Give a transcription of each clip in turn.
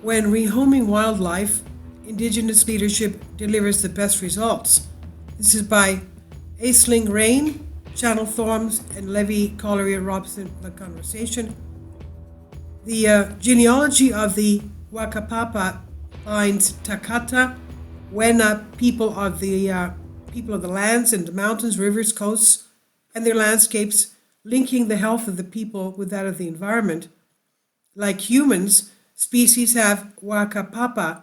When rehoming wildlife, Indigenous leadership delivers the best results. This is by Aisling Rain, Channel Thorms, and Levy Collier Robson, The Conversation. The genealogy of the Wakapapa binds Takata, Wena people of the lands and mountains, rivers, coasts, and their landscapes, linking the health of the people with that of the environment. Like humans, species have Wakapapa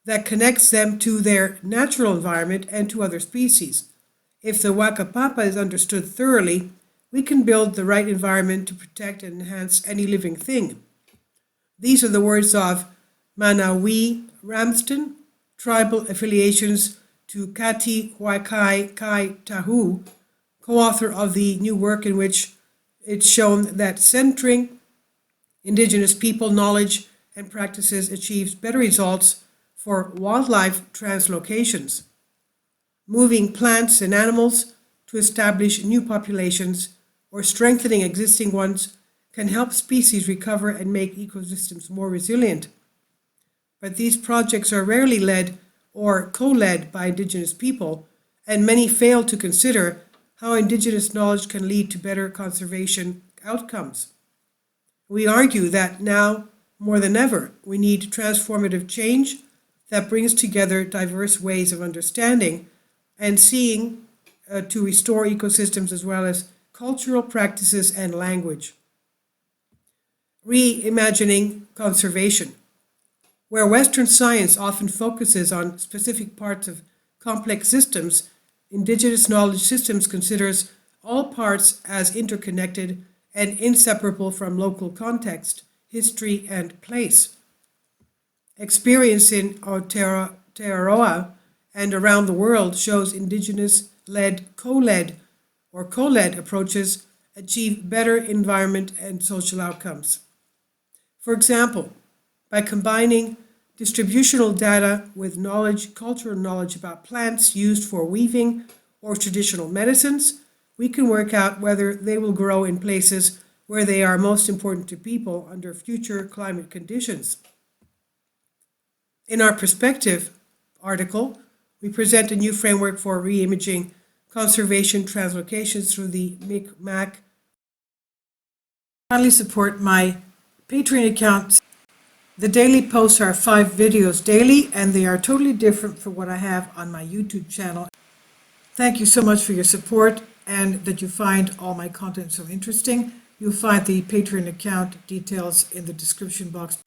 that connects them to their natural environment and to other species. If the Wakapapa is understood thoroughly, we can build the right environment to protect and enhance any living thing. These are the words of Manawi Ramsden, Tribal Affiliations to Kati Huakai Kai Tahu, co-author of the new work in which it's shown that centering Indigenous people knowledge and practices achieves better results for wildlife translocations, moving plants and animals to establish new populations or strengthening existing ones can help species recover and make ecosystems more resilient. But these projects are rarely led or co-led by Indigenous people, and many fail to consider how Indigenous knowledge can lead to better conservation outcomes. We argue that now, more than ever, we need transformative change that brings together diverse ways of understanding and seeing to restore ecosystems as well as cultural practices and language. Reimagining conservation. Where Western science often focuses on specific parts of complex systems, Indigenous knowledge systems considers all parts as interconnected and inseparable from local context, history, and place. Experience in Aotearoa and around the world shows Indigenous-led, co-led approaches achieve better environment and social outcomes. For example, by combining distributional data with knowledge, cultural knowledge about plants used for weaving or traditional medicines, we can work out whether they will grow in places where they are most important to people under future climate conditions. In our perspective article, we present a new framework for reimaging conservation translocations through the Micmac. Kindly support my Patreon account. The daily posts are 5 videos daily, and they are totally different from what I have on my YouTube channel. Thank you so much for your support and that you find all my content so interesting. You'll find the Patreon account details in the description box.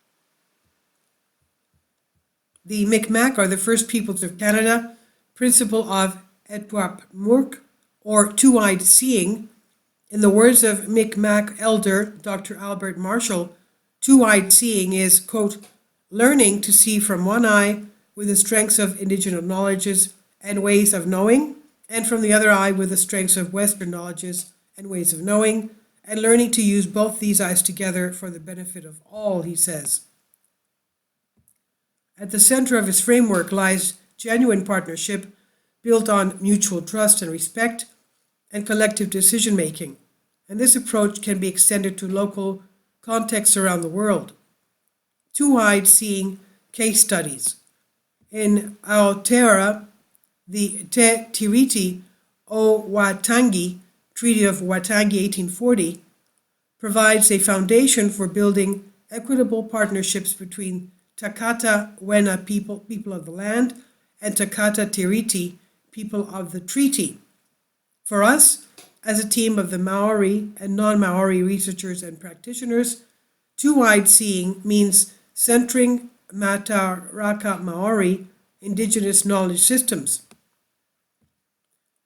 The Micmac are the first peoples of Canada, principle of Etwap Murk, or two-eyed seeing. In the words of Micmac elder Dr. Albert Marshall, two-eyed seeing is, quote, learning to see from one eye with the strengths of indigenous knowledges and ways of knowing, and from the other eye with the strengths of Western knowledges and ways of knowing, and learning to use both these eyes together for the benefit of all, he says. At the center of his framework lies genuine partnership built on mutual trust and respect and collective decision-making, and this approach can be extended to local contexts around the world. Two-eyed seeing case studies. In Aotearoa, the Te Tiriti o Waitangi, Treaty of Waitangi 1840, provides a foundation for building equitable partnerships between Takata Wena people of the land, and Takata Tiriti, people of the treaty. For us, as a team of the Maori and non-Maori researchers and practitioners, two-eyed seeing means centering Mataraka Maori Indigenous knowledge systems.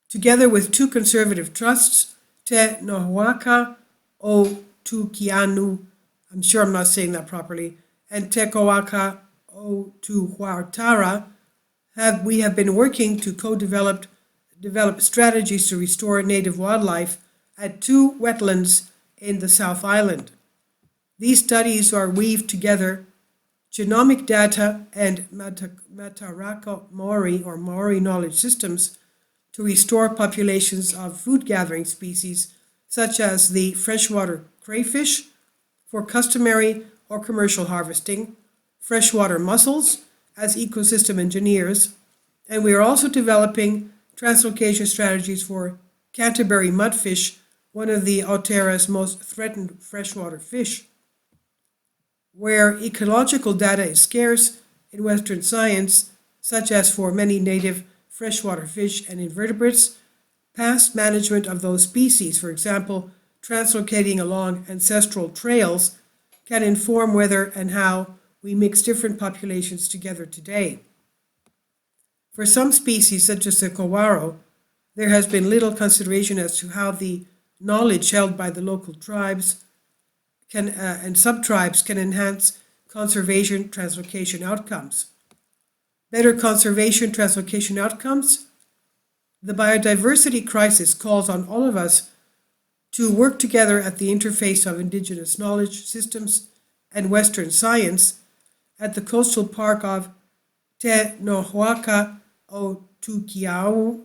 Together with 2 conservative trusts, Te Nohuaka o Tukianu, I'm sure I'm not saying that properly, and Te Koaka o Tuhuatara, we have been working to develop strategies to restore native wildlife at 2 wetlands in the South Island. These studies are weaved together genomic data and Mataraka Maori or Maori knowledge systems to restore populations of food-gathering species such as the freshwater crayfish for customary or commercial harvesting, freshwater mussels as ecosystem engineers, and we are also developing translocation strategies for Canterbury mudfish, one of the Aotearoa's most threatened freshwater fish. Where ecological data is scarce in Western science, such as for many native freshwater fish and invertebrates, past management of those species, for example, translocating along ancestral trails, can inform whether and how we mix different populations together today. For some species, such as the kowaro, there has been little consideration as to how the knowledge held by the local tribes and subtribes can enhance conservation translocation outcomes. Better conservation translocation outcomes? The biodiversity crisis calls on all of us to work together at the interface of Indigenous knowledge systems and Western science at the coastal park of Te Nohuaka o Tukiau.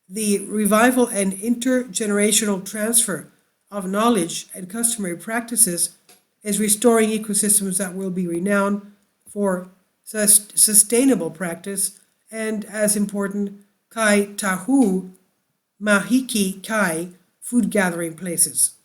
The revival and intergenerational transfer of knowledge and customary practices is restoring ecosystems that will be renowned for sustainable practice and, as important, kai tahu mahiki kai food gathering places.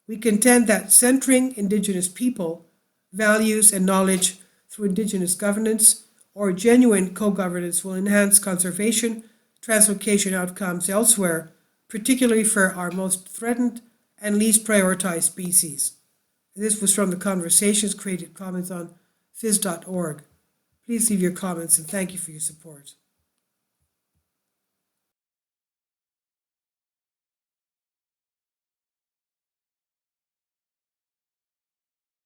We contend that centering Indigenous people, values, and knowledge through Indigenous governance or genuine co-governance will enhance conservation translocation outcomes elsewhere, particularly for our most threatened and least prioritized species. This was from the Conversations Creative Commons on phys.org. Please leave your comments and thank you for your support.